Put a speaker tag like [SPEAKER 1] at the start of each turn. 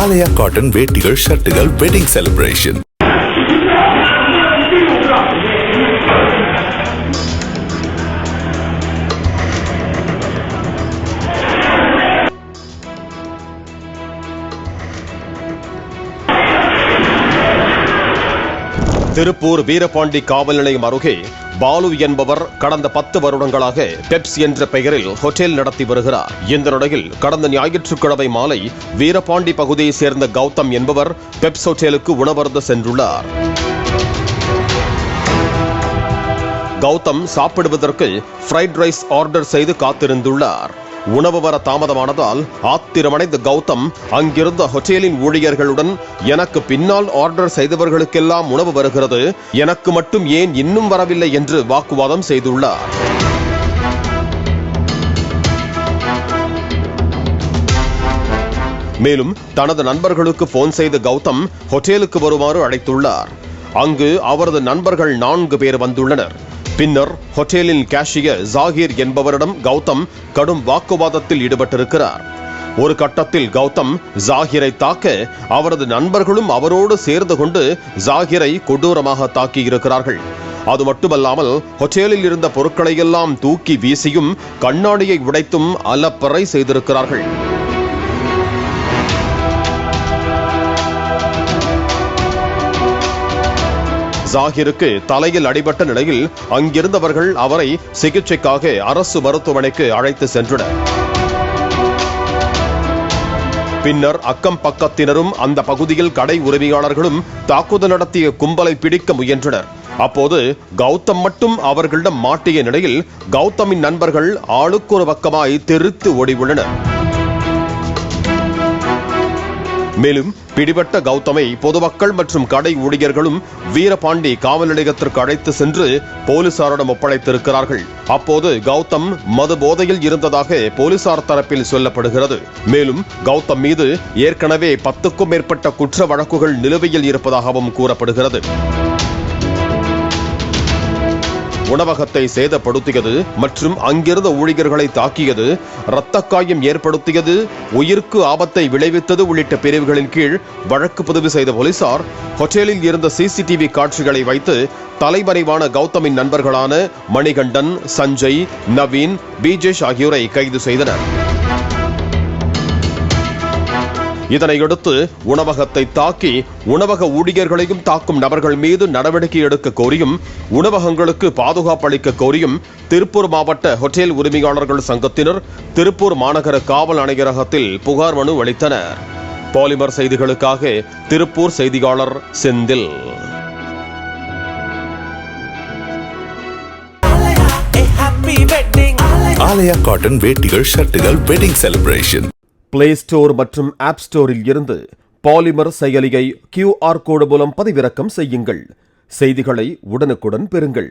[SPEAKER 1] ஆலயா cotton வேட்டிகள் ஷர்ட்டுகள் wedding celebration.
[SPEAKER 2] Tiruppur Veerapandi காவல் நிலையம் அருகே பாலு என்பவர் கடந்த 10 வருடங்களாக பெப்ஸ் என்ற பெயரில் ஹோட்டல் நடத்தி வருகிறார். இந்த நிலையில் கடந்த ஞாயிற்றுக்கிழமை மாலை வீரபாண்டி பகுதியைச் சேர்ந்த கௌதம் என்பவர் பெப்ஸ் ஹோட்டலுக்கு உணவருந்த சென்றுள்ளார். கௌதம் சாப்பிடுவதற்கு ஃப்ரைட் ரைஸ் ஆர்டர் செய்து காத்திருந்துள்ளார். உணவு வர தாமதமானதால் ஆத்திரமடைந்த கௌதம் அங்கிருந்த ஹோட்டலின் ஊழியர்களுடன், எனக்கு பின்னால் ஆர்டர் செய்தவர்களுக்கெல்லாம் உணவு வருகிறது, எனக்கு மட்டும் ஏன் இன்னும் வரவில்லை என்று வாக்குவாதம் செய்துள்ளார். மேலும் தனது நண்பர்களுக்கு போன் செய்த கௌதம் ஹோட்டலுக்கு வருமாறு அழைத்துள்ளார். அங்கு அவரது நண்பர்கள் 4 பேர் வந்துள்ளனர். பின்னர் ஹோட்டலின் கேஷியர் ஜாகிர் என்பவரிடம் கௌதம் கடும் வாக்குவாதத்தில் ஈடுபட்டிருக்கிறார். ஒரு கட்டத்தில் கௌதம் ஜாகிரை தாக்க அவரது நண்பர்களும் அவரோடு சேர்ந்து கொண்டு ஜாகிரை கொடூரமாக தாக்கியிருக்கிறார்கள். அது மட்டுமல்லாமல் ஹோட்டலில் இருந்த பொருட்களை எல்லாம் தூக்கி வீசியும் கண்ணாடியை உடைத்தும் அலப்பறை செய்திருக்கிறார்கள். ஜாகிருக்கு தலையில் அடிபட்ட நிலையில் அங்கிருந்தவர்கள் அவரை சிகிச்சைக்காக அரசு மருத்துவமனைக்கு அழைத்து சென்றனர். பின்னர் அக்கம் பக்கத்தினரும் அந்த பகுதியில் கடை உரிமையாளர்களும் தாக்குதல் நடத்திய கும்பலை பிடிக்க முயன்றனர். அப்போது கௌதம் மட்டும் அவர்களிடம் மாட்டிய நிலையில் கௌதமின் நண்பர்கள் ஆளுக்கு ஒரு பக்கமாய் தெரித்து ஓடியுள்ளனர். மேலும் பிடிபட்ட கௌதமை பொதுமக்கள் மற்றும் கடை ஊழியர்களும் வீரபாண்டி காவல் நிலையத்திற்கு அழைத்து சென்று போலீசாரிடம் ஒப்படைத்திருக்கிறார்கள். அப்போது கௌதம் மது போதையில் இருந்ததாக போலீசார் தரப்பில் சொல்லப்படுகிறது. மேலும் கௌதம் மீது ஏற்கனவே 10க்கும் மேற்பட்ட குற்ற வழக்குகள் நிலுவையில் இருப்பதாகவும் கூறப்படுகிறது. உணவகத்தை சேதப்படுத்தியது மற்றும் அங்கிருந்த ஊழியர்களை தாக்கியது, இரத்த காயம் ஏற்படுத்தியது, உயிருக்கு ஆபத்தை விளைவித்தது உள்ளிட்ட பிரிவுகளின் கீழ் வழக்கு பதிவு செய்த போலீசார் ஹோட்டலில் இருந்த சிசிடிவி காட்சிகளை வைத்து தலைமறைவான கௌதமின் நண்பர்களான மணிகண்டன், சஞ்சய், நவீன், பிஜேஷ் ஆகியோரை கைது செய்தனர். இதனையடுத்து உணவகத்தை தாக்கி உணவக ஊழியர்களையும் தாக்கும் நபர்கள் மீது நடவடிக்கை எடுக்க கோரியும் உணவகங்களுக்கு பாதுகாப்பு அளிக்க கோரியும் திருப்பூர் மாவட்ட ஹோட்டல் உரிமையாளர்கள் சங்கத்தினர் திருப்பூர் மாநகர காவல் ஆணையரகத்தில் புகார் மனு அளித்தனர். பாலிமர் செய்திகளுக்காக திருப்பூர் செய்தியாளர் செந்தில்.
[SPEAKER 1] ஆலயா காட்டன் வேட்டிகள் ஷர்ட்டுகள் வெட்டிங் செலிப்ரேஷன்.
[SPEAKER 2] பிளே ஸ்டோர் மற்றும் ஆப் ஸ்டோரில் இருந்து பாலிமர் செயலியை QR கோடு மூலம் பதிவிறக்கம் செய்யுங்கள். செய்திகளை உடனுக்குடன் பெறுங்கள்.